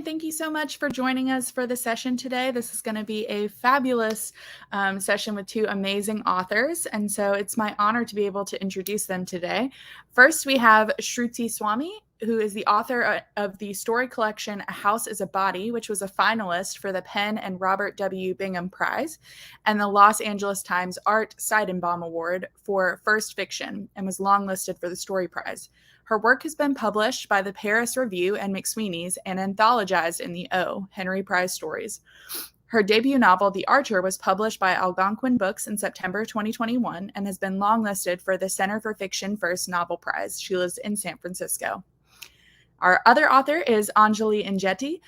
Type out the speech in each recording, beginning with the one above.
and thank you so much for joining us for the session today. This is going to be a fabulous session with two amazing authors, and so it's my honor to be able to introduce them today. First, we have Shruti Swamy, who is the author of the story collection A House is a Body, which was a finalist for the Penn and Robert W. Bingham Prize and the Los Angeles Times Art Seidenbaum Award for First Fiction, and was longlisted for the Story Prize. Her work has been published by the Paris Review and McSweeney's and anthologized in the O, Henry Prize Stories. Her debut novel, The Archer, was published by Algonquin Books in September 2021 and has been longlisted for the Center for Fiction First Novel Prize. She lives in San Francisco. Our other author is Anjeli Enjeti.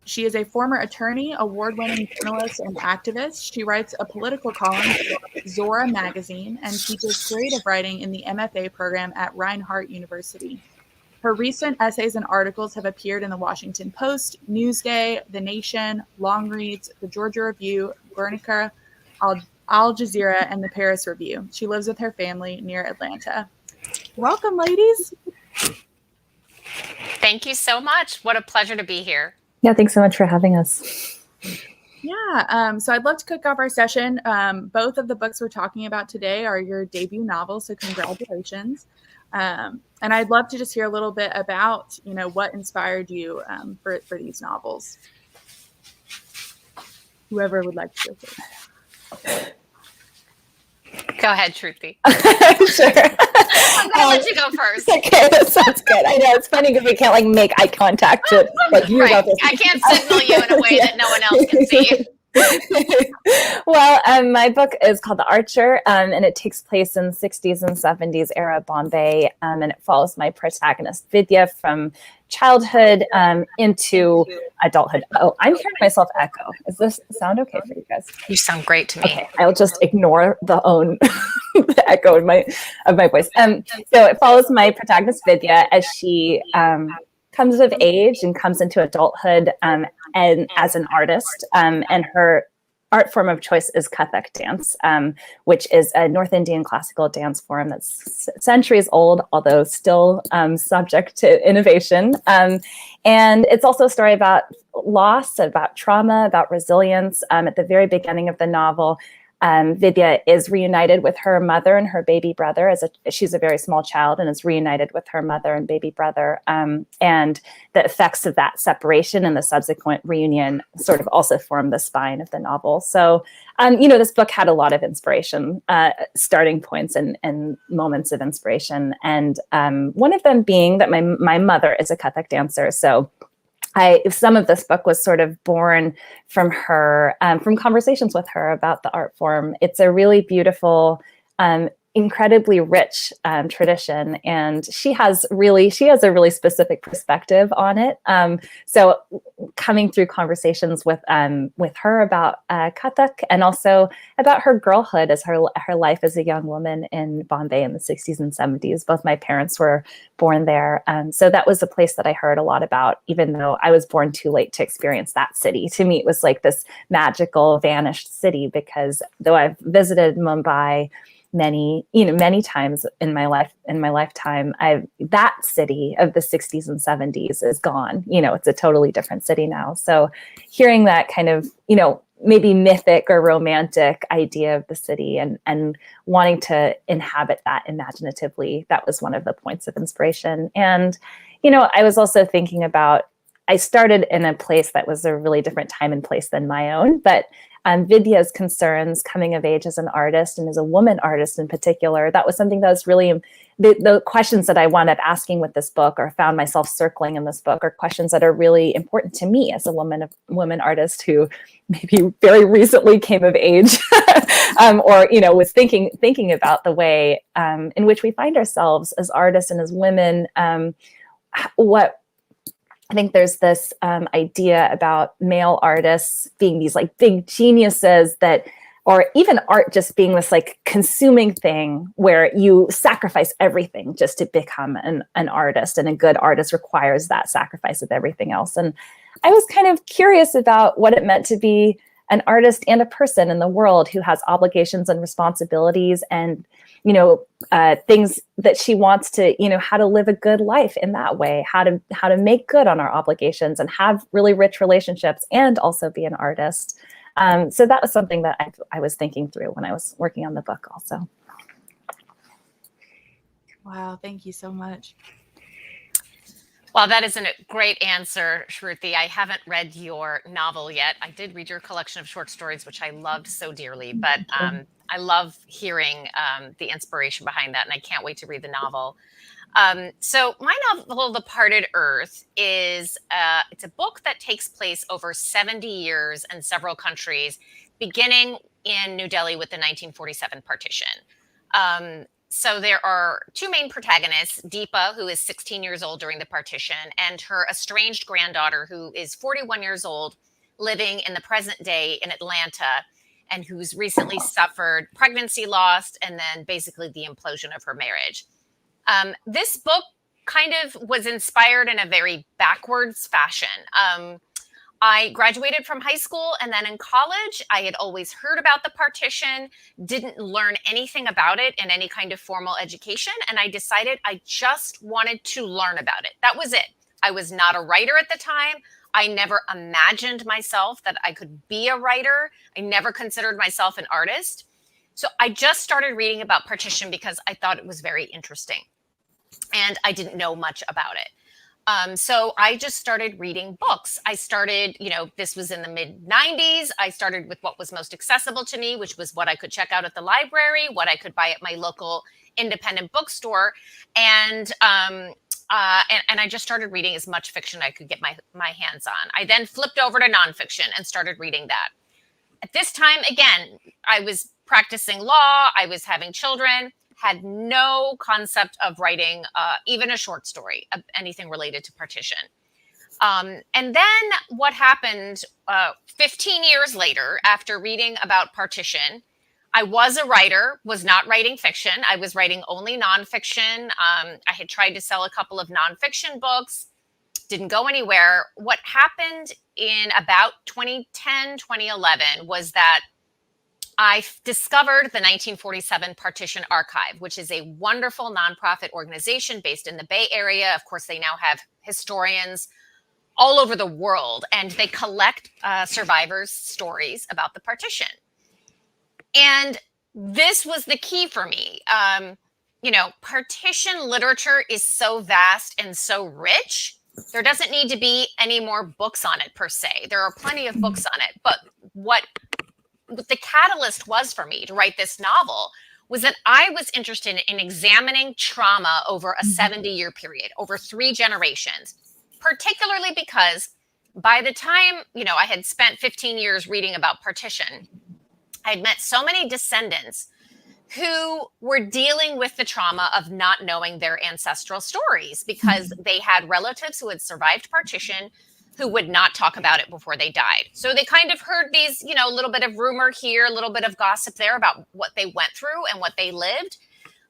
She is a former attorney, award-winning journalist, and activist. She writes a political column for Zora magazine and teaches creative writing in the MFA program at Reinhardt University. Her recent essays and articles have appeared in the Washington Post, Newsday, The Nation, Longreads, the Georgia Review, Guernica, Al Jazeera, and the Paris Review. She lives with her family near Atlanta. Welcome, ladies. Thank you so much. What a pleasure to be here. Yeah, thanks so much for having us. Yeah, so I'd love to kick off our session. Both of the books we're talking about today are your debut novels, so congratulations. And I'd love to just hear a little bit about, what inspired you for these novels. Whoever would like to go first. Go ahead, Shruti. Sure. I'm going to let you go first. Okay, that sounds good. I know, it's funny because we can't make eye contact to you right. about this. I can't signal you in a way that no one else can see. Well, my book is called The Archer, and it takes place in 60s and 70s era Bombay, and it follows my protagonist, Vidya, from childhood into adulthood. Oh, I'm hearing myself echo. Does this sound okay for you guys? You sound great to me. Okay, I'll just ignore the echo of my voice. So it follows my protagonist, Vidya, as she comes of age and comes into adulthood and as an artist, and her art form of choice is Kathak dance, which is a North Indian classical dance form that's centuries old, although still subject to innovation. And it's also a story about loss, about trauma, about resilience. At the very beginning of the novel, Vidya is reunited with her mother and her baby brother. She's a very small child and is reunited with her mother and baby brother. And the effects of that separation and the subsequent reunion sort of also form the spine of the novel. So, this book had a lot of inspiration, starting points and moments of inspiration. And one of them being that my mother is a Kathak dancer. So some of this book was sort of born from her, from conversations with her about the art form. It's a really beautiful, incredibly rich tradition, and she has a really specific perspective on it. So coming through conversations with her about Kathak, and also about her girlhood as her life as a young woman in Bombay in the 60s and 70s. Both my parents were born there. So that was a place that I heard a lot about, even though I was born too late to experience that city. To me, it was like this magical, vanished city, because though I've visited Mumbai many times in my lifetime, that city of the 60s and 70s is gone. It's a totally different city now. So hearing that kind of, maybe mythic or romantic idea of the city and wanting to inhabit that imaginatively, that was one of the points of inspiration. And, I was also thinking about, I started in a place that was a really different time and place than my own, but Vidya's concerns coming of age as an artist, and as a woman artist in particular, that was something that was really, the questions that I wound up asking with this book, or found myself circling in this book, are questions that are really important to me as a woman artist who maybe very recently came of age, or was thinking about the way in which we find ourselves as artists and as women. I think there's this idea about male artists being these like big geniuses or even art just being this like consuming thing where you sacrifice everything just to become an artist, and a good artist requires that sacrifice of everything else. And I was kind of curious about what it meant to be an artist and a person in the world who has obligations and responsibilities, and things that she wants to, how to live a good life in that way, how to make good on our obligations and have really rich relationships and also be an artist. So that was something that I was thinking through when I was working on the book also. Wow, thank you so much. Well, that is a great answer, Shruti. I haven't read your novel yet. I did read your collection of short stories, which I loved so dearly, but I love hearing the inspiration behind that, and I can't wait to read the novel. So my novel, The Parted Earth, is it's a book that takes place over 70 years in several countries, beginning in New Delhi with the 1947 partition. So there are two main protagonists, Deepa, who is 16 years old during the partition, and her estranged granddaughter, who is 41 years old, living in the present day in Atlanta, and who's recently suffered pregnancy loss and then basically the implosion of her marriage. This book kind of was inspired in a very backwards fashion. I graduated from high school, and then in college, I had always heard about the partition, didn't learn anything about it in any kind of formal education, and I decided I just wanted to learn about it. That was it. I was not a writer at the time. I never imagined myself that I could be a writer. I never considered myself an artist. So I just started reading about partition because I thought it was very interesting, and I didn't know much about it. So I just started reading books. I started, this was in the mid 90s. I started with what was most accessible to me, which was what I could check out at the library, what I could buy at my local independent bookstore. And I just started reading as much fiction I could get my hands on. I then flipped over to nonfiction and started reading that. At this time, again, I was practicing law. I was having children. Had no concept of writing even a short story, anything related to partition. And then what happened 15 years later, after reading about partition, I was a writer, was not writing fiction. I was writing only nonfiction. I had tried to sell a couple of nonfiction books, didn't go anywhere. What happened in about 2010, 2011 was that I discovered the 1947 Partition Archive, which is a wonderful nonprofit organization based in the Bay Area. Of course, they now have historians all over the world, and they collect survivors' stories about the partition. And this was the key for me. Partition literature is so vast and so rich. There doesn't need to be any more books on it per se. There are plenty of books on it, but what the catalyst was for me to write this novel was that I was interested in examining trauma over a 70-year period, over 3 generations, particularly because by the time, I had spent 15 years reading about partition, I'd met so many descendants who were dealing with the trauma of not knowing their ancestral stories because they had relatives who had survived partition who would not talk about it before they died. So they kind of heard these, a little bit of rumor here, a little bit of gossip there about what they went through and what they lived.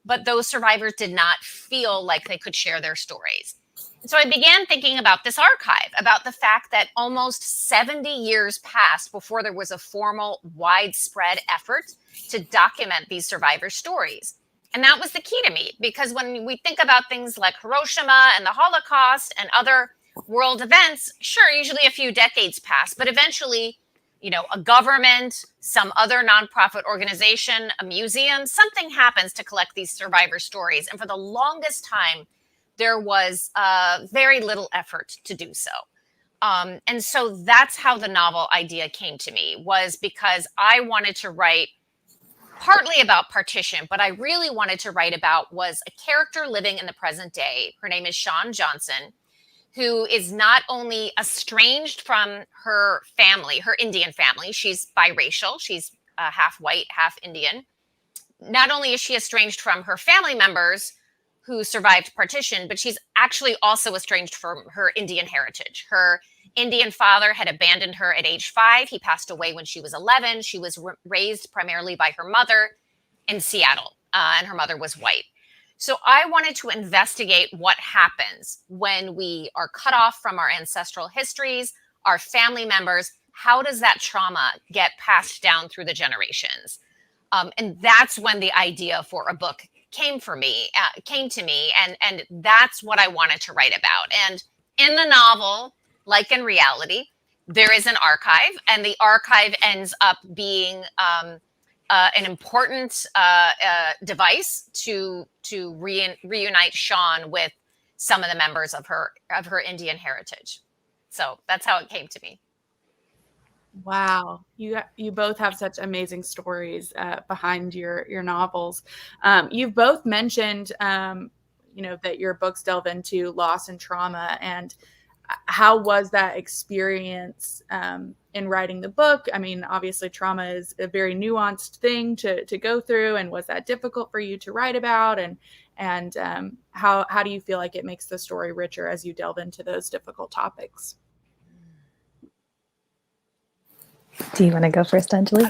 But those survivors did not feel like they could share their stories. And so I began thinking about this archive, about the fact that almost 70 years passed before there was a formal, widespread effort to document these survivor stories. And that was the key to me, because when we think about things like Hiroshima and the Holocaust and other world events, sure, usually a few decades pass, but eventually, a government, some other nonprofit organization, a museum, something happens to collect these survivor stories. And for the longest time, there was very little effort to do so. And so that's how the novel idea came to me, was because I wanted to write partly about partition, but I really wanted to write about was a character living in the present day. Her name is Shawn Johnson, who is not only estranged from her family, her Indian family. She's biracial. She's half white, half Indian. Not only is she estranged from her family members who survived partition, but she's actually also estranged from her Indian heritage. Her Indian father had abandoned her at age 5. He passed away when she was 11. She was raised primarily by her mother in Seattle, and her mother was white. So I wanted to investigate what happens when we are cut off from our ancestral histories, our family members. How does that trauma get passed down through the generations? And that's when the idea for a book came to me, and that's what I wanted to write about. And in the novel, like in reality, there is an archive, and the archive ends up being an important device to reunite Sean with some of the members of her Indian heritage. So that's how it came to me. Wow, you both have such amazing stories behind your novels. You've both mentioned, that your books delve into loss and trauma. And how was that experience in writing the book? I mean, obviously, trauma is a very nuanced thing to go through. And was that difficult for you to write about? And how do you feel like it makes the story richer as you delve into those difficult topics? Do you want to go first, Anjali?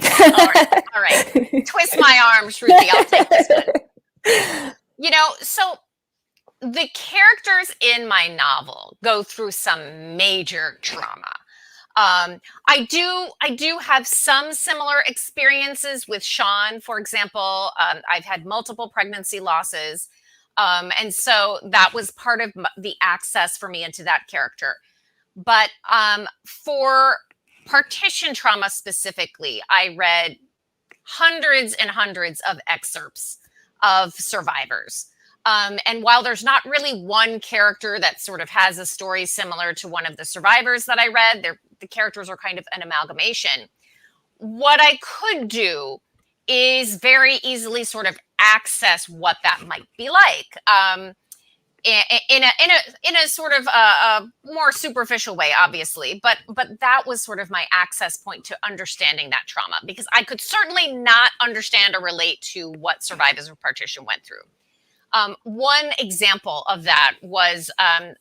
All right. Twist my arm, Shruti. I'll take this one. So the characters in my novel go through some major trauma. I do have some similar experiences with Sean. For example, I've had multiple pregnancy losses. And so that was part of the access for me into that character. But for partition trauma specifically, I read hundreds and hundreds of excerpts of survivors. And while there's not really one character that sort of has a story similar to one of the survivors that I read, the characters are kind of an amalgamation. What I could do is very easily sort of access what that might be like. In a sort of a more superficial way, obviously, but that was sort of my access point to understanding that trauma, because I could certainly not understand or relate to what survivors of partition went through. One example of that was I'm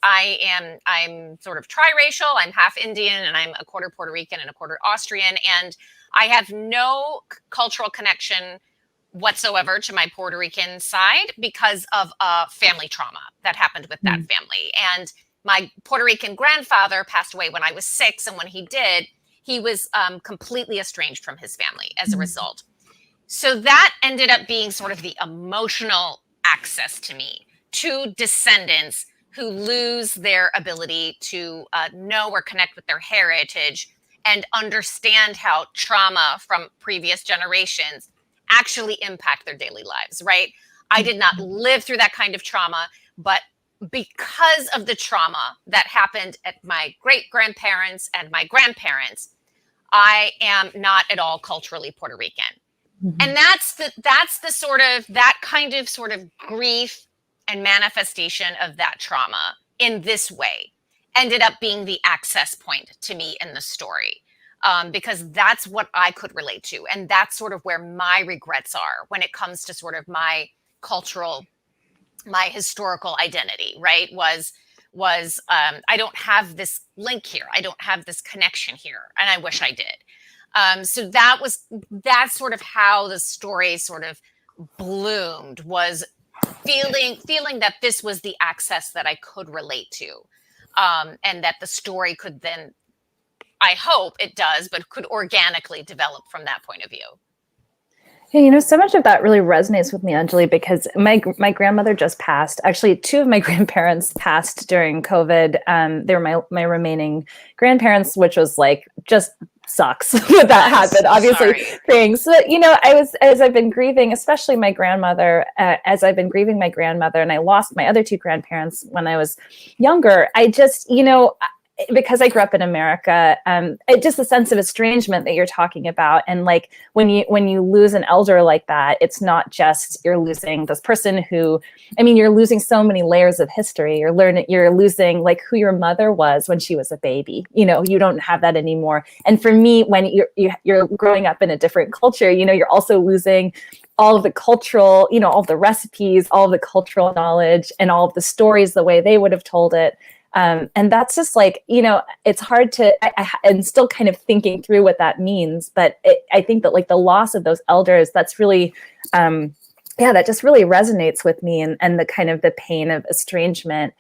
sort of triracial. I'm half Indian, and I'm a quarter Puerto Rican and a quarter Austrian, and I have no cultural connection whatsoever to my Puerto Rican side because of family trauma that happened with that family. And my Puerto Rican grandfather passed away when I was 6. And when he did, he was completely estranged from his family as a result. So that ended up being sort of the emotional access to me, to descendants who lose their ability to know or connect with their heritage and understand how trauma from previous generations actually impact their daily lives, right? I did not live through that kind of trauma, but because of the trauma that happened at my great-grandparents and my grandparents, I am not at all culturally Puerto Rican. Mm-hmm. And that's the sort of, that kind of sort of grief and manifestation of that trauma in this way ended up being the access point to me in the story. Because that's what I could relate to. And that's sort of where my regrets are when it comes to sort of my historical identity, right? Was I don't have this link here. I don't have this connection here. And I wish I did. So that's sort of how the story sort of bloomed, was feeling that this was the access that I could relate to. And that the story could then, I hope it does, but could organically develop from that point of view. Yeah, so much of that really resonates with me, Anjali, because my grandmother just passed. Actually, 2 of my grandparents passed during COVID. They were my remaining grandparents, which was like just sucks that happened. Obviously, things. So, as I've been grieving, especially my grandmother, as I've been grieving my grandmother, and I lost my other 2 grandparents when I was younger. I just, because I grew up in America, just the sense of estrangement that you're talking about. And like when you lose an elder like that, it's not just you're losing this person who, you're losing so many layers of history. You're losing like who your mother was when she was a baby. You don't have that anymore. And for me, when you're growing up in a different culture, you're also losing all of the cultural, all of the recipes, all of the cultural knowledge, and all of the stories the way they would have told it. And that's just like, it's hard to, I'm still kind of thinking through what that means. But I think that like the loss of those elders, that's really, that just really resonates with me, and the kind of the pain of estrangement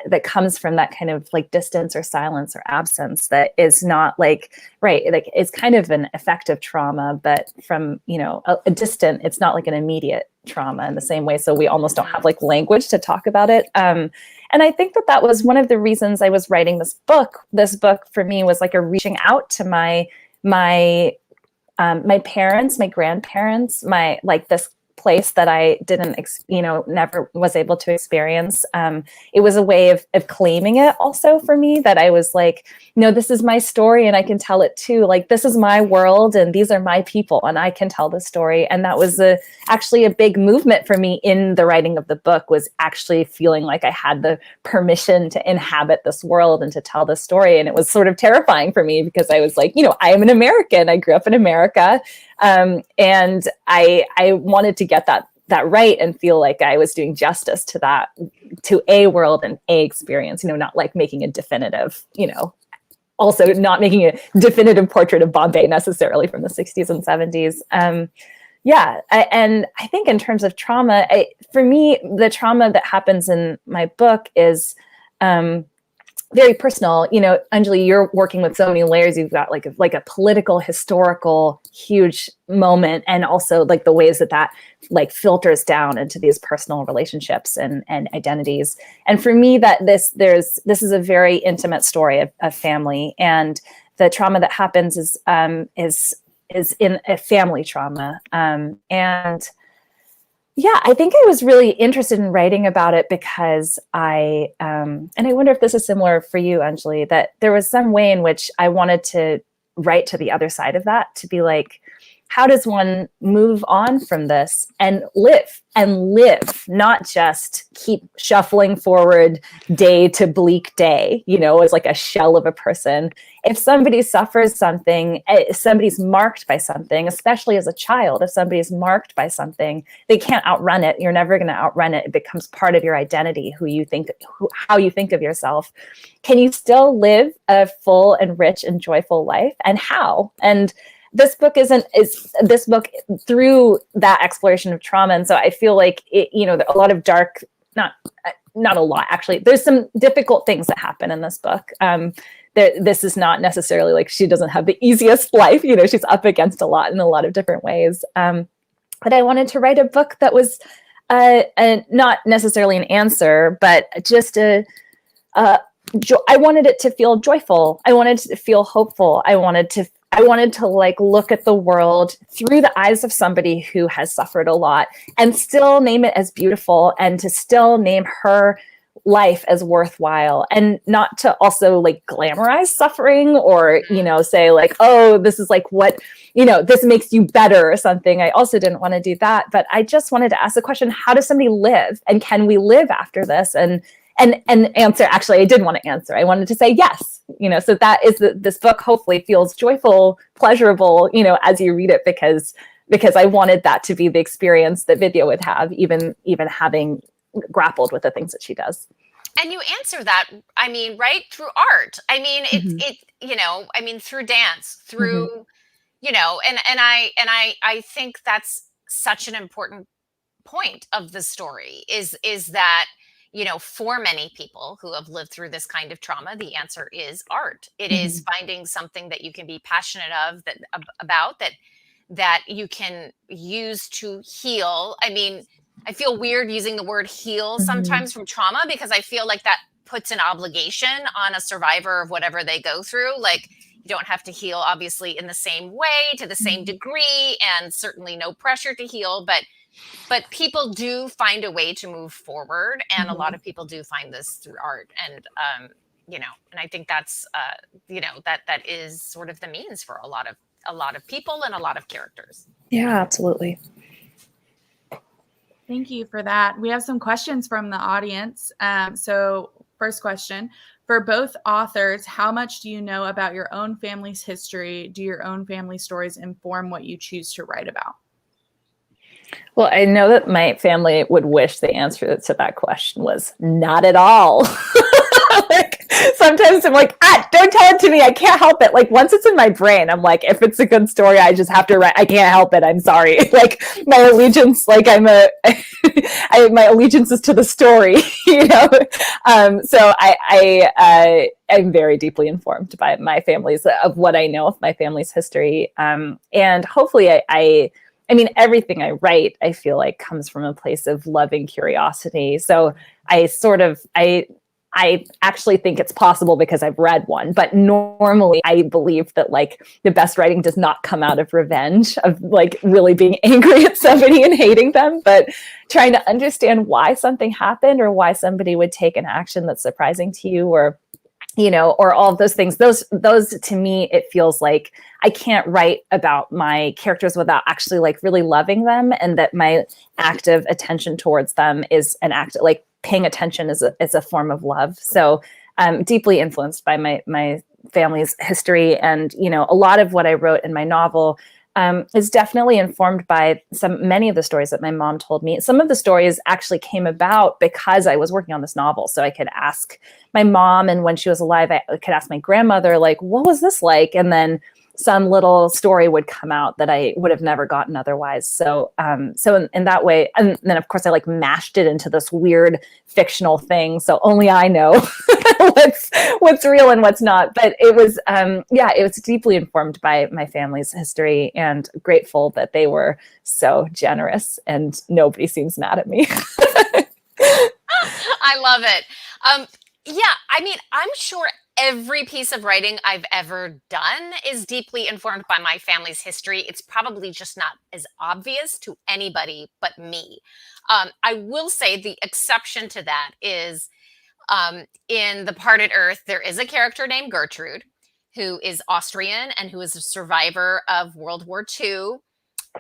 that comes from that kind of like distance or silence or absence that is not like, right, like it's kind of an effective trauma, but from, you know, a distant, it's not like an immediate trauma in the same way. So we almost don't have like language to talk about it. And I think that that was one of the reasons I was writing this book. This book for me was like a reaching out to my parents, my grandparents, my like this place that I didn't, never was able to experience. It was a way of claiming it also for me, that I was like, no, this is my story and I can tell it too. Like, this is my world and these are my people and I can tell the story. And that was actually a big movement for me in the writing of the book, was actually feeling like I had the permission to inhabit this world and to tell the story. And it was sort of terrifying for me because I was like, I am an American. I grew up in America. And I wanted to get that right and feel like I was doing justice to that, to a world and a experience, not like making a definitive, also not making a definitive portrait of Bombay necessarily from the 60s and 70s. And I think in terms of trauma, for me, the trauma that happens in my book is, very personal. Anjali, you're working with so many layers. You've got like a political, historical, huge moment, and also like the ways that like filters down into these personal relationships and identities. And for me, that this is a very intimate story of family, and the trauma that happens is in a family trauma. I think I was really interested in writing about it because and I wonder if this is similar for you, Anjali, that there was some way in which I wanted to write to the other side of that, to be like, how does one move on from this and live, not just keep shuffling forward day to bleak day, as like a shell of a person. If somebody suffers something, if somebody's marked by something, especially as a child, if somebody's marked by something, they can't outrun it. You're never going to outrun it. It becomes part of your identity, how you think of yourself. Can you still live a full and rich and joyful life? And how? And this book is this book through that exploration of trauma. And so I feel like a lot of dark, not a lot, actually, there's some difficult things that happen in this book. This is not necessarily like she doesn't have the easiest life. She's up against a lot in a lot of different ways. But I wanted to write a book that was not necessarily an answer, but just I wanted it to feel joyful. I wanted to feel hopeful. I wanted to like look at the world through the eyes of somebody who has suffered a lot and still name it as beautiful, and to still name her life as worthwhile, and not to also like glamorize suffering or, say like, oh, this is like what, this makes you better or something. I also didn't want to do that, but I just wanted to ask the question, how does somebody live, and can we live after this? And answer, actually, I did want to answer. I wanted to say yes, so that is this book hopefully feels joyful, pleasurable, as you read it, because I wanted that to be the experience that Vidya would have, even having grappled with the things that she does. And you answer that, right, through art. Through dance, through, and I think that's such an important point of the story is that, for many people who have lived through this kind of trauma, the answer is art. It is finding something that you can be passionate about, that you can use to heal. I feel weird using the word heal sometimes from trauma, because I feel like that puts an obligation on a survivor of whatever they go through. Like, you don't have to heal, obviously, in the same way, to the same degree, and certainly no pressure to heal. But people do find a way to move forward, and a lot of people do find this through art. And and I think that's that is sort of the means for a lot of people and a lot of characters. Yeah, absolutely. Thank you for that. We have some questions from the audience. So first question, for both authors, how much do you know about your own family's history? Do your own family stories inform what you choose to write about? Well, I know that my family would wish the answer to that question was not at all. Like sometimes I'm like, don't tell it to me. I can't help it. Like once it's in my brain, I'm like, if it's a good story, I just have to write. I can't help it. I'm sorry. Like my allegiance, like my allegiance is to the story, you know? So I'm very deeply informed by my family's, of what I know of my family's history. And hopefully I mean, everything I write, I feel like comes from a place of loving curiosity. So I actually think it's possible because I've read one, but normally I believe that like the best writing does not come out of revenge, of like really being angry at somebody and hating them, but trying to understand why something happened or why somebody would take an action that's surprising to you, or you know, or all of those things. Those to me, it feels like I can't write about my characters without actually like really loving them, and that my active attention towards them is an act, like paying attention is a form of love. So I'm deeply influenced by my family's history, and you know, a lot of what I wrote in my novel is definitely informed by many of the stories that my mom told me. Some of the stories actually came about because I was working on this novel. So I could ask my mom, and when she was alive, I could ask my grandmother, like, what was this like? And then some little story would come out that I would have never gotten otherwise. So, in that way, and then of course I like mashed it into this weird fictional thing. So only I know what's real and what's not. But it was, it was deeply informed by my family's history, and grateful that they were so generous, and nobody seems mad at me. I love it. Yeah, I mean, I'm sure every piece of writing I've ever done is deeply informed by my family's history. It's probably just not as obvious to anybody but me. I will say the exception to that is in The Parted Earth, there is a character named Gertrude who is Austrian and who is a survivor of World War II,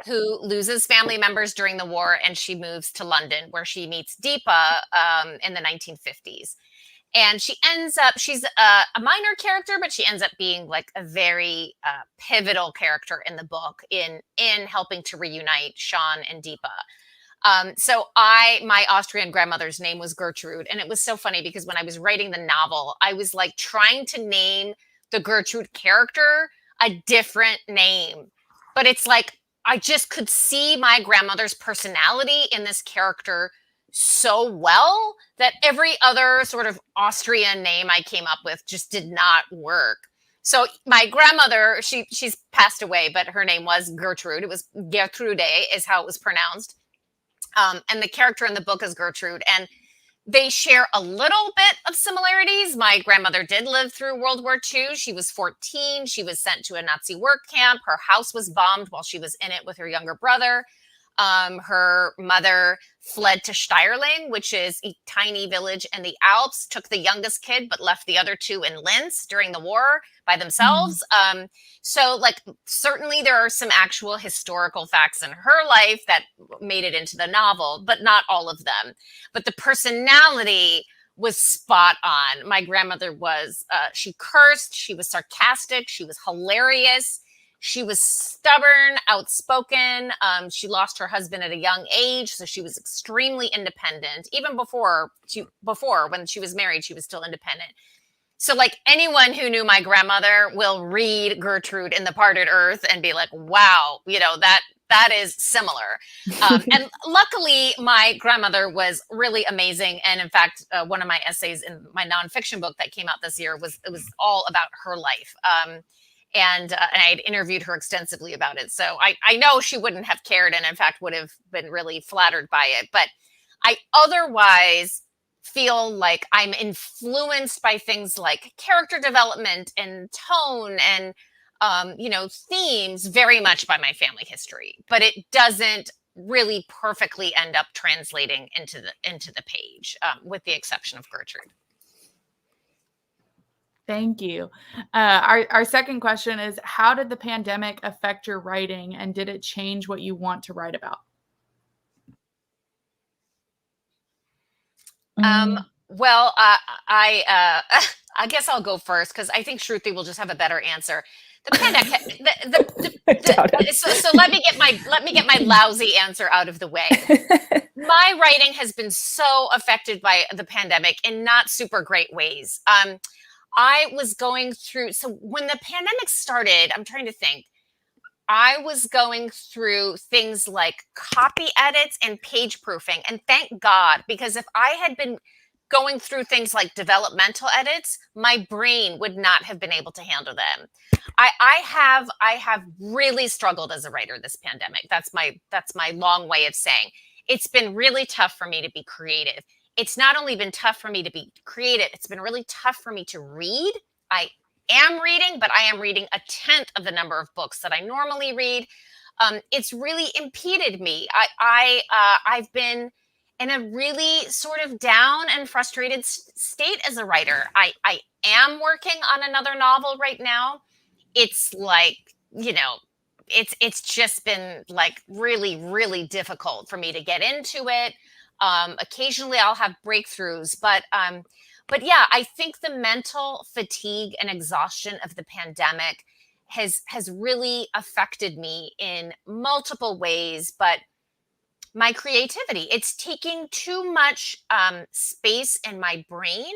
who loses family members during the war, and she moves to London, where she meets Deepa in the 1950s. And she ends up, she's a minor character, but she ends up being like a very pivotal character in the book in helping to reunite Sean and Deepa. So my Austrian grandmother's name was Gertrude. And it was so funny because when I was writing the novel, I was like trying to name the Gertrude character a different name. But it's like, I just could see my grandmother's personality in this character so well that every other sort of Austrian name I came up with just did not work. So my grandmother, she's passed away, but her name was Gertrude. It was Gertrude is how it was pronounced. And the character in the book is Gertrude. And they share a little bit of similarities. My grandmother did live through World War II. She was 14. She was sent to a Nazi work camp. Her house was bombed while she was in it with her younger brother. Her mother fled to Steierling, which is a tiny village in the Alps, took the youngest kid, but left the other two in Linz during the war by themselves. So like, certainly there are some actual historical facts in her life that made it into the novel, but not all of them. But the personality was spot on. My grandmother was, she cursed, she was sarcastic, she was hilarious. She was stubborn, outspoken. She lost her husband at a young age, so she was extremely independent. Even before when she was married, she was still independent. So like, anyone who knew my grandmother will read Gertrude in The Parted Earth and be like, wow, you know, that is similar. And luckily, my grandmother was really amazing. And in fact, one of my essays in my nonfiction book that came out this year was all about her life. And I had interviewed her extensively about it. So I know she wouldn't have cared, and in fact would have been really flattered by it. But I otherwise feel like I'm influenced by things like character development and tone and, themes very much by my family history. But it doesn't really perfectly end up translating into the page, with the exception of Gertrude. Thank you. Our second question is, how did the pandemic affect your writing, and did it change what you want to write about? Well, I guess I'll go first because I think Shruti will just have a better answer. The pandemic. So let me get my lousy answer out of the way. My writing has been so affected by the pandemic in not super great ways. I was going through, so when the pandemic started, I'm trying to think, I was going through things like copy edits and page proofing. And thank God, because if I had been going through things like developmental edits, my brain would not have been able to handle them. I have really struggled as a writer this pandemic. That's my long way of saying it's been really tough for me to be creative. It's not only been tough for me to be creative, it's been really tough for me to read. I am reading, but I am reading a tenth of the number of books that I normally read. It's really impeded me. I've been in a really sort of down and frustrated state as a writer. I am working on another novel right now. It's like, it's just been like really, really difficult for me to get into it. Occasionally I'll have breakthroughs, but yeah, I think the mental fatigue and exhaustion of the pandemic has really affected me in multiple ways, but my creativity, it's taking too much space in my brain.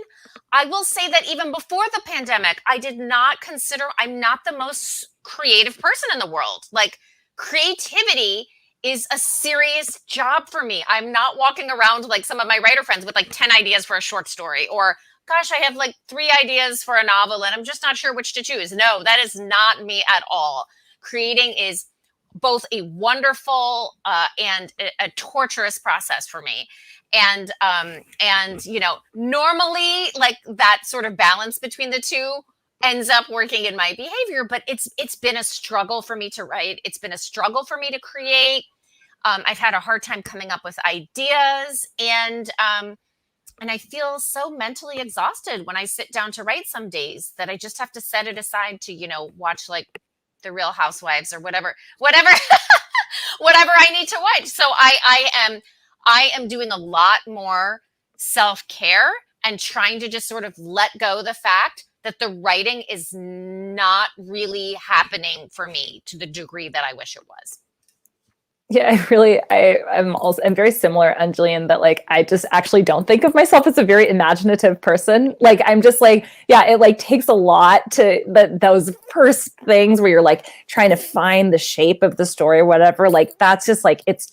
I will say that even before the pandemic, I did not consider, I'm not the most creative person in the world. Like, creativity is a serious job for me. I'm not walking around like some of my writer friends with like 10 ideas for a short story, or gosh, I have like 3 ideas for a novel and I'm just not sure which to choose. No, that is not me at all. Creating is both a wonderful and a torturous process for me. And normally like that sort of balance between the two ends up working in my behavior, but it's been a struggle for me to write. It's been a struggle for me to create. I've had a hard time coming up with ideas, and I feel so mentally exhausted when I sit down to write some days that I just have to set it aside to, watch like The Real Housewives or whatever I need to watch. So I am doing a lot more self-care and trying to just sort of let go the fact that the writing is not really happening for me to the degree that I wish it was. Yeah, I'm very similar, Anjali, in that like I just actually don't think of myself as a very imaginative person. Like I'm just like, yeah, it like takes a lot to those first things where you're like trying to find the shape of the story or whatever. Like that's just like it's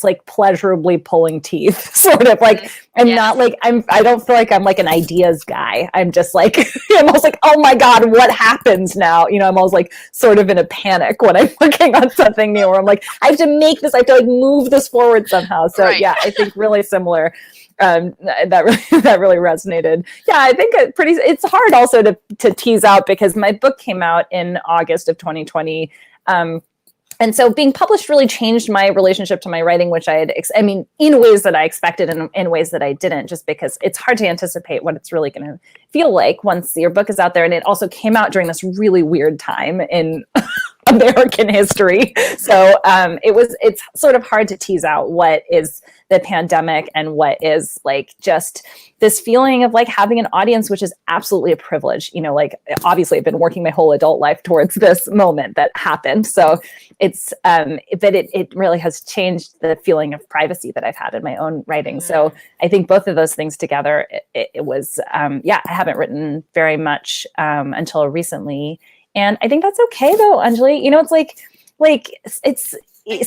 like pleasurably pulling teeth, sort of like I'm not like I don't feel like I'm like an ideas guy. I'm just like I'm almost like, oh my God, what happens now? I'm always like sort of in a panic when I'm working on something new, or I'm like, I have to make this, I have to like move this forward somehow. So yeah, I think really similar. That really resonated. Yeah, I think it's hard also to tease out because my book came out in August of 2020. And so being published really changed my relationship to my writing, which in ways that I expected and in ways that I didn't, just because it's hard to anticipate what it's really going to feel like once your book is out there. And it also came out during this really weird time in American history. So it's sort of hard to tease out what is the pandemic and what is like just this feeling of like having an audience, which is absolutely a privilege. Like obviously I've been working my whole adult life towards this moment that happened. So it's but it really has changed the feeling of privacy that I've had in my own writing. So I think both of those things together, it was I haven't written very much until recently. And I think that's okay though, Anjali. It's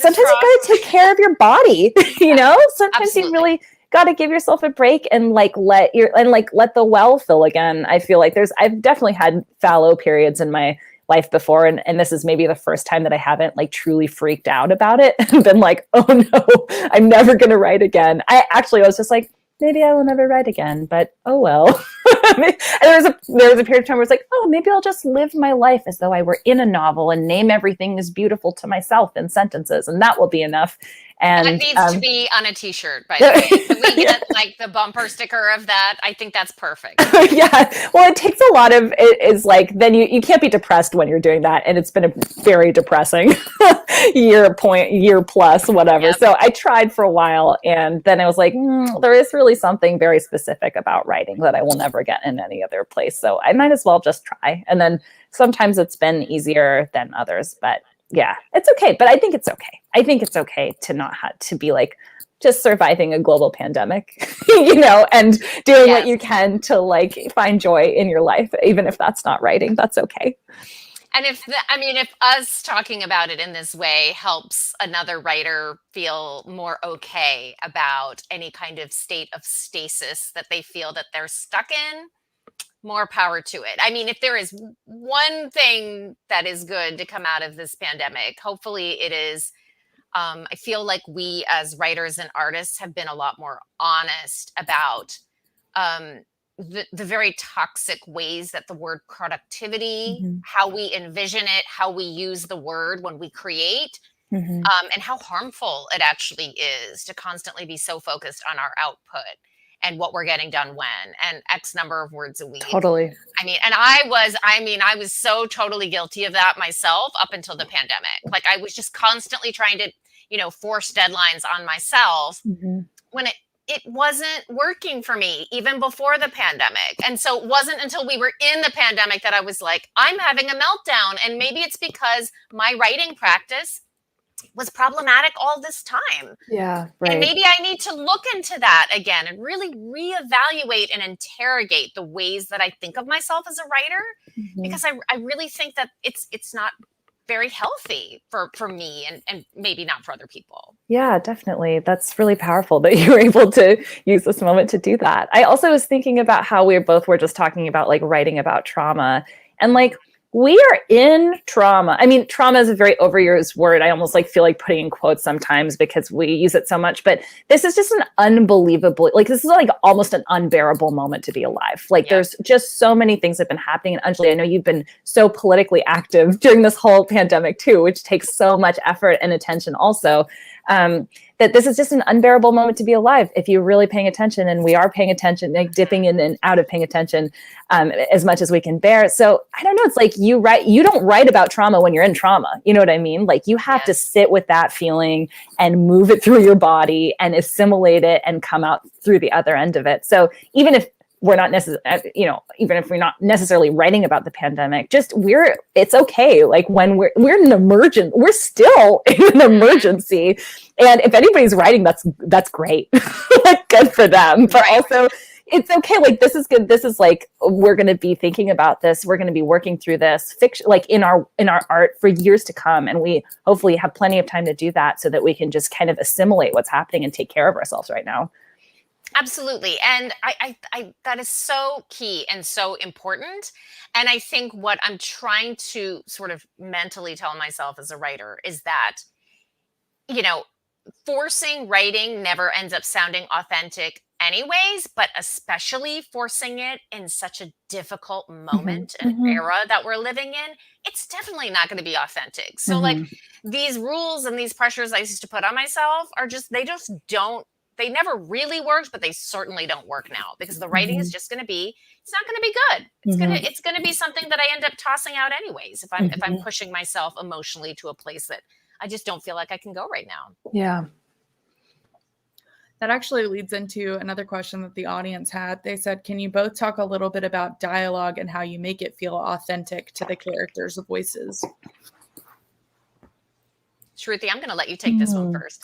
sometimes you gotta take care of your body, sometimes Absolutely. You really gotta give yourself a break and let the well fill again. I feel like I've definitely had fallow periods in my life before. And this is maybe the first time that I haven't like truly freaked out about it and been like, oh no, I'm never going to write again. I was just like, maybe I will never write again, but oh well. And there was a period of time where it's like, oh, maybe I'll just live my life as though I were in a novel and name everything as beautiful to myself in sentences, and that will be enough. And that needs to be on a t-shirt, by the way. If we get like the bumper sticker of that, I think that's perfect. Yeah. Well, it takes a lot of it is like then you can't be depressed when you're doing that. And it's been a very depressing year plus, whatever. Yep. So I tried for a while, and then I was like, there is really something very specific about writing that I will never ever get in any other place. So I might as well just try. And then sometimes it's been easier than others, but yeah, it's okay. But I think it's okay. I think it's okay to not have to be like just surviving a global pandemic, and doing what you can to like find joy in your life, even if that's not writing, that's okay. And if us talking about it in this way helps another writer feel more okay about any kind of state of stasis that they feel that they're stuck in, more power to it. I mean, if there is one thing that is good to come out of this pandemic, hopefully it is, I feel like we as writers and artists have been a lot more honest about the very toxic ways that the word productivity, how we envision it, how we use the word when we create, and how harmful it actually is to constantly be so focused on our output and what we're getting done when, and X number of words a week. Totally. I was so totally guilty of that myself up until the pandemic. Like I was just constantly trying to, force deadlines on myself when it wasn't working for me even before the pandemic. And so it wasn't until we were in the pandemic that I was like, I'm having a meltdown. And maybe it's because my writing practice was problematic all this time. Yeah, right. And maybe I need to look into that again and really reevaluate and interrogate the ways that I think of myself as a writer, because I really think that it's not very healthy for me and maybe not for other people. Yeah, definitely. That's really powerful that you were able to use this moment to do that. I also was thinking about how we both were just talking about like writing about trauma, and like we are in trauma. I mean, trauma is a very overused word. I almost like feel like putting in quotes sometimes because we use it so much, but this is just an unbelievable, like this is like almost an unbearable moment to be alive. Like there's just so many things that have been happening. And Anjali, I know you've been so politically active during this whole pandemic too, which takes so much effort and attention also. That this is just an unbearable moment to be alive if you're really paying attention, and we are paying attention, like dipping in and out of paying attention as much as we can bear. So I don't know, it's like you don't write about trauma when you're in trauma. You know what I mean? Like you have to sit with that feeling and move it through your body and assimilate it and come out through the other end of it. So even if we're not necessarily, even if we're not necessarily writing about the pandemic, it's okay. Like when we're in an emergency, we're still in an emergency. And if anybody's writing, that's great. Like good for them. But also it's okay. Like this is good. This is like, we're going to be thinking about this. We're going to be working through this fiction, like in our art for years to come. And we hopefully have plenty of time to do that so that we can just kind of assimilate what's happening and take care of ourselves right now. Absolutely. And I that is so key and so important. And I think what I'm trying to sort of mentally tell myself as a writer is that, forcing writing never ends up sounding authentic anyways, but especially forcing it in such a difficult moment and era that we're living in, it's definitely not going to be authentic. So like these rules and these pressures I used to put on myself are they never really worked, but they certainly don't work now, because the writing is just going to be, it's not going to be good. It's going to be something that I end up tossing out anyways, if I'm pushing myself emotionally to a place that I just don't feel like I can go right now. Yeah. That actually leads into another question that the audience had. They said, can you both talk a little bit about dialogue and how you make it feel authentic to the characters' voices? Shruti, I'm going to let you take this one first.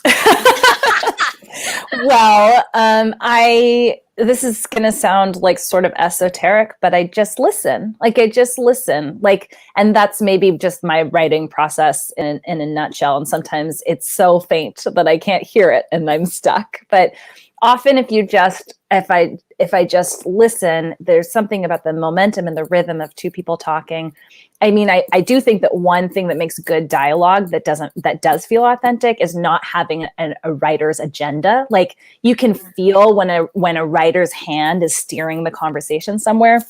Well, this is going to sound like sort of esoteric, but I just listen. And that's maybe just my writing process in a nutshell. And sometimes it's so faint that I can't hear it and I'm stuck. But often if I just listen, there's something about the momentum and the rhythm of two people talking. I mean, I do think that one thing that makes good dialogue that does feel authentic is not having a writer's agenda. Like you can feel when a writer's hand is steering the conversation somewhere.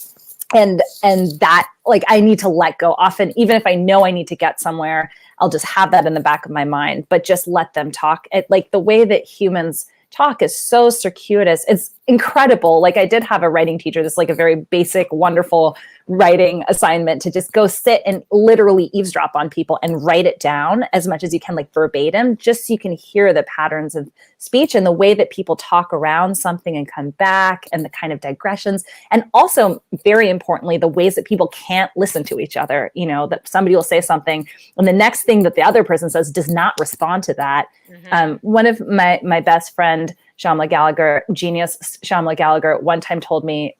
And that, like, I need to let go often, even if I know I need to get somewhere, I'll just have that in the back of my mind, but just let them talk. Like the way that humans talk is so circuitous. incredible. Like, I did have a writing teacher, this like a very basic, wonderful writing assignment to just go sit and literally eavesdrop on people and write it down as much as you can, like verbatim, just so you can hear the patterns of speech and the way that people talk around something and come back and the kind of digressions. And also, very importantly, the ways that people can't listen to each other, you know, that somebody will say something and the next thing that the other person says does not respond to that. One of my best friend, Shamla Gallagher, genius Shamla Gallagher, one time told me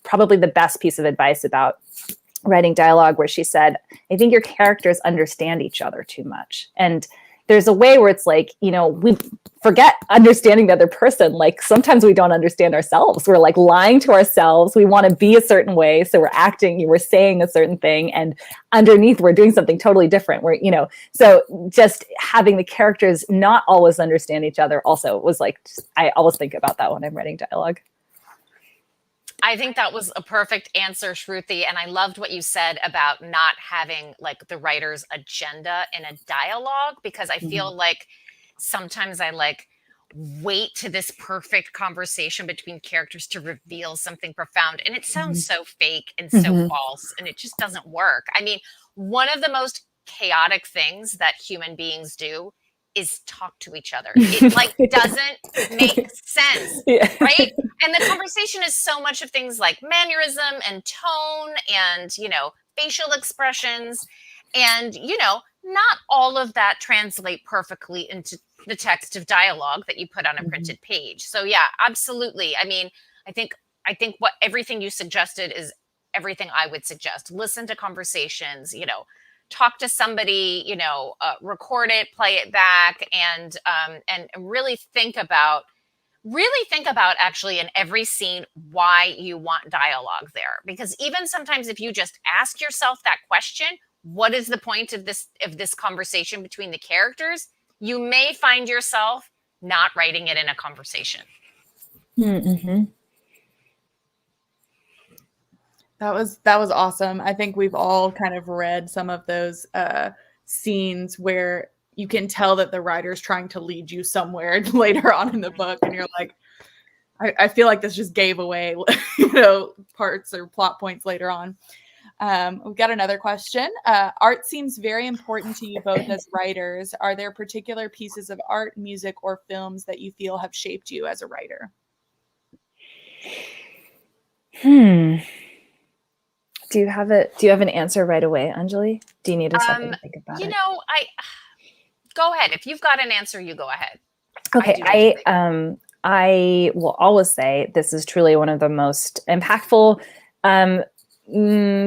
probably the best piece of advice about writing dialogue, where she said, I think your characters understand each other too much. And there's a way where it's like, you know, we forget understanding the other person. Like sometimes we don't understand ourselves. We're like lying to ourselves. We want to be a certain way. So we're acting, we're saying a certain thing. And underneath we're doing something totally different. Where, you know, so just having the characters not always understand each other also was like, I always think about that when I'm writing dialogue. I think that was a perfect answer, Shruti. And I loved what you said about not having like the writer's agenda in a dialogue, because I feel like sometimes I like wait to this perfect conversation between characters to reveal something profound. And it sounds so fake and so false, and it just doesn't work. I mean, one of the most chaotic things that human beings do is talk to each other. It like doesn't make sense, right? And the conversation is so much of things like mannerism and tone and, you know, facial expressions. And, you know, not all of that translate perfectly into the text of dialogue that you put on a printed page. So yeah, absolutely. I mean, I think what everything you suggested is everything I would suggest. Listen to conversations, you know, talk to somebody, you know, record it, play it back, and really think about actually in every scene why you want dialogue there. Because even sometimes if you just ask yourself that question, what is the point of this conversation between the characters, you may find yourself not writing it in a conversation. That was awesome. I think we've all kind of read some of those scenes where you can tell that the writer's trying to lead you somewhere later on in the book, and you're like, I feel like this just gave away, you know, parts or plot points later on. We've got another question. Art seems very important to you both as writers. Are there particular pieces of art, music, or films that you feel have shaped you as a writer? Do you have an answer right away, Anjali? Do you need a second to think about it? You know, go ahead. If you've got an answer, you go ahead. Okay, I will always say this is truly one of the most impactful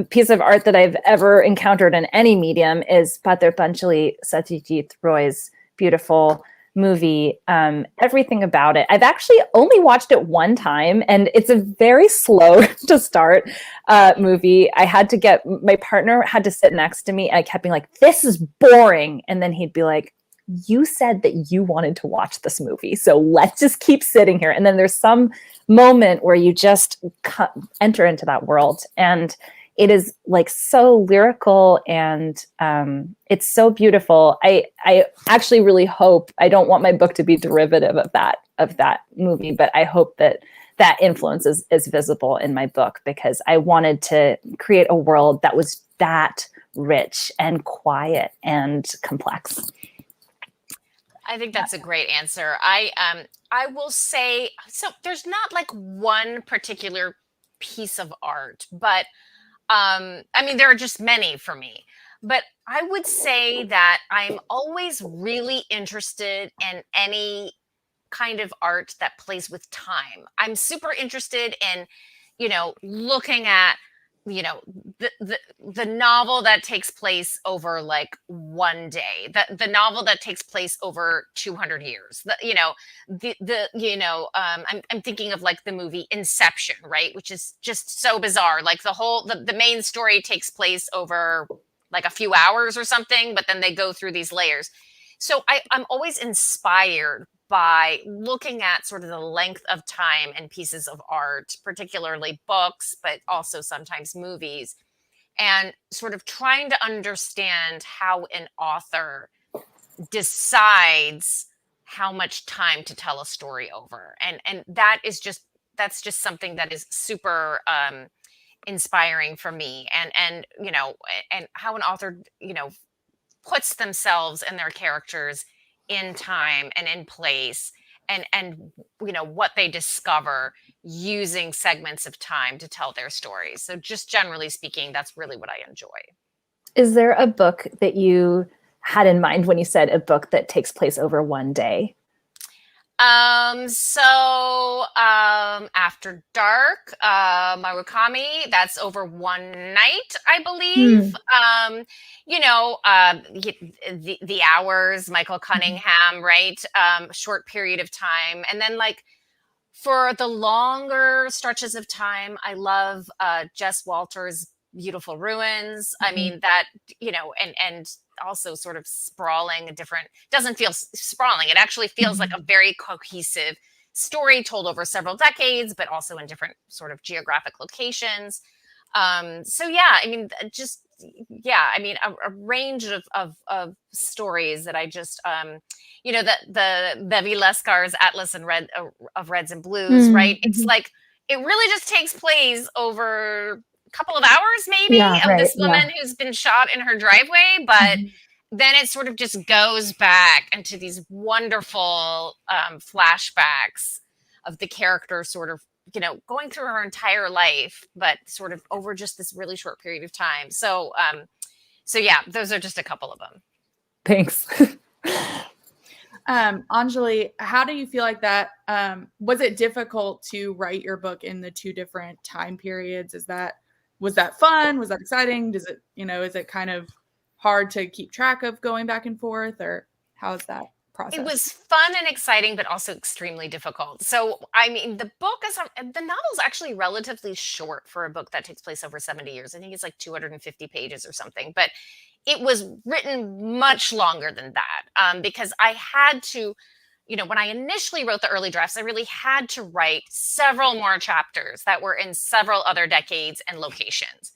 piece of art that I've ever encountered in any medium is Pater Panchali Satyajit Roy's beautiful movie, everything about it. I've actually only watched it one time, and it's a very slow to start movie. My partner had to sit next to me, and I kept being like, this is boring. And then he'd be like, you said that you wanted to watch this movie, so let's just keep sitting here. And then there's some moment where you just enter into that world, and it is like so lyrical, and it's so beautiful. I actually really hope, I don't want my book to be derivative of that movie, but I hope that influence is visible in my book, because I wanted to create a world that was that rich and quiet and complex. I think that's a great answer. I will say, so there's not like one particular piece of art, but I mean, there are just many for me. But I would say that I'm always really interested in any kind of art that plays with time. I'm super interested in, you know, looking at, you know, the novel that takes place over like one day, the novel that takes place over 200 years, I'm thinking of like the movie Inception, right, which is just so bizarre. Like the main story takes place over like a few hours or something, but then they go through these layers. So I'm always inspired by looking at sort of the length of time in pieces of art, particularly books, but also sometimes movies, and sort of trying to understand how an author decides how much time to tell a story over. And that's that's just something that is super inspiring for me. And and how an author puts themselves and their characters in time and in place, and what they discover using segments of time to tell their stories. So just generally speaking, that's really what I enjoy. Is there a book that you had in mind when you said a book that takes place over one day? After Dark, Murakami, that's over one night, I believe. The Hours, Michael Cunningham, right? Short period of time. And then like for the longer stretches of time, I love Jess Walter's Beautiful Ruins. I mean that, and also sort of sprawling, doesn't feel sprawling. It actually feels like a very cohesive story told over several decades, but also in different sort of geographic locations. A range of stories that I just, the Levi Leskar's Atlas and of Reds and Blues, right? It's like, it really just takes place over couple of hours maybe of this woman who's been shot in her driveway, but then it sort of just goes back into these wonderful flashbacks of the character sort of going through her entire life, but sort of over just this really short period of time. So yeah, those are just a couple of them. Thanks. Anjali, how do you feel like that? Was it difficult to write your book in the two different time periods? Was that fun? Was that exciting? Is it kind of hard to keep track of going back and forth, or how is that process? It was fun and exciting, but also extremely difficult. So, I mean, the novel's actually relatively short for a book that takes place over 70 years. I think it's like 250 pages or something, but it was written much longer than that because I had to, when I initially wrote the early drafts, I really had to write several more chapters that were in several other decades and locations.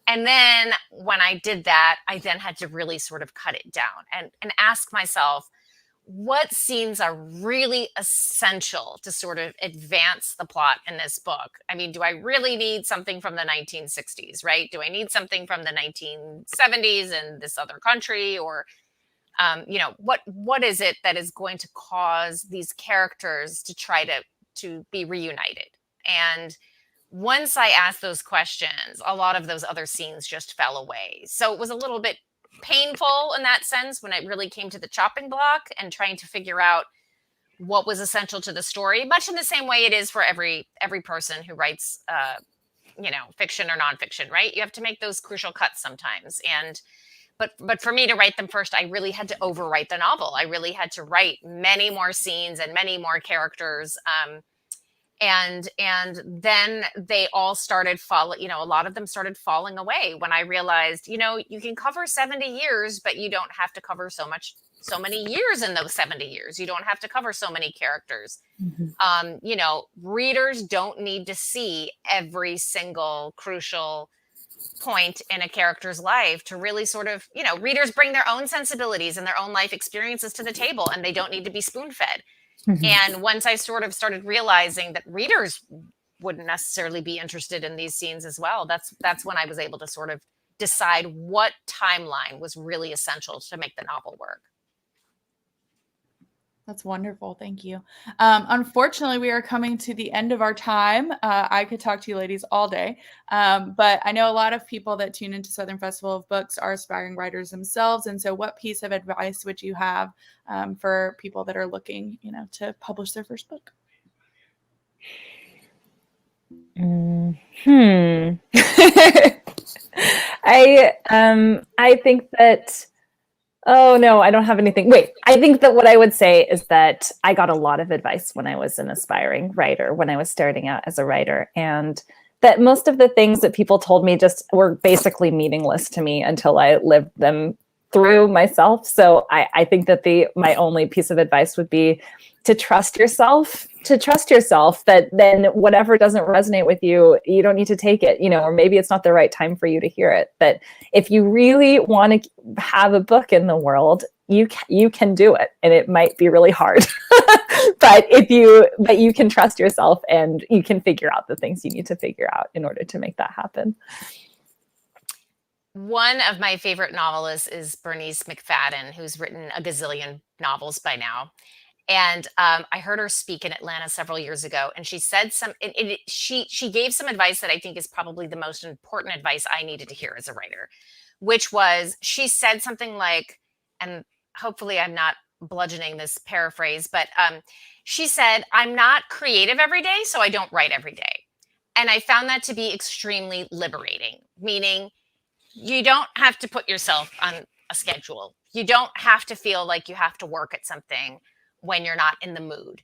And then when I did that, I then had to really sort of cut it down and ask myself, what scenes are really essential to sort of advance the plot in this book? I mean, do I really need something from the 1960s, right? Do I need something from the 1970s in this other country? Or what is it that is going to cause these characters to try to be reunited? And once I asked those questions, a lot of those other scenes just fell away. So it was a little bit painful in that sense when it really came to the chopping block and trying to figure out what was essential to the story, much in the same way it is for every person who writes fiction or nonfiction, right? You have to make those crucial cuts sometimes. But for me to write them first, I really had to overwrite the novel. I really had to write many more scenes and many more characters. And then they all started a lot of them started falling away when I realized, you can cover 70 years, but you don't have to cover so many years in those 70 years. You don't have to cover so many characters. Readers don't need to see every single crucial point in a character's life to really sort of, readers bring their own sensibilities and their own life experiences to the table, and they don't need to be spoon-fed. And once I sort of started realizing that readers wouldn't necessarily be interested in these scenes as well, that's when I was able to sort of decide what timeline was really essential to make the novel work. That's wonderful. Thank you. Unfortunately, we are coming to the end of our time. I could talk to you ladies all day, but I know a lot of people that tune into Southern Festival of Books are aspiring writers themselves. And so what piece of advice would you have for people that are looking, to publish their first book? I think that, oh no, I don't have anything. Wait, I think that what I would say is that I got a lot of advice when I was an aspiring writer, when I was starting out as a writer, and that most of the things that people told me just were basically meaningless to me until I lived them through myself. So I think that my only piece of advice would be to trust yourself, that then whatever doesn't resonate with you, you don't need to take it, or maybe it's not the right time for you to hear it. But if you really want to have a book in the world, you can do it, and it might be really hard. but you can trust yourself, and you can figure out the things you need to figure out in order to make that happen. One of my favorite novelists is Bernice McFadden, who's written a gazillion novels by now. And I heard her speak in Atlanta several years ago, and she said she gave some advice that I think is probably the most important advice I needed to hear as a writer, which was, she said something like, and hopefully I'm not bludgeoning this paraphrase, but she said, "I'm not creative every day, so I don't write every day." And I found that to be extremely liberating, meaning you don't have to put yourself on a schedule. You don't have to feel like you have to work at something when you're not in the mood.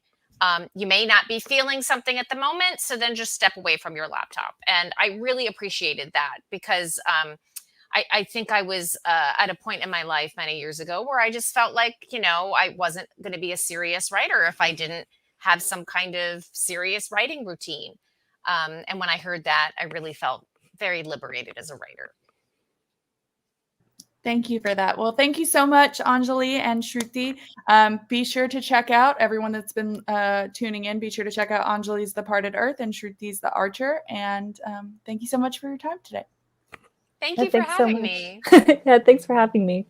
You may not be feeling something at the moment, so then just step away from your laptop. And I really appreciated that, because I think I was at a point in my life many years ago where I just felt like, I wasn't going to be a serious writer if I didn't have some kind of serious writing routine. And when I heard that, I really felt very liberated as a writer. Thank you for that. Well, thank you so much, Anjali and Shruti. Be sure to check out, everyone that's been tuning in, be sure to check out Anjali's The Parted Earth and Shruti's The Archer. And thank you so much for your time today. Thank you for having me. Yeah, thanks for having me.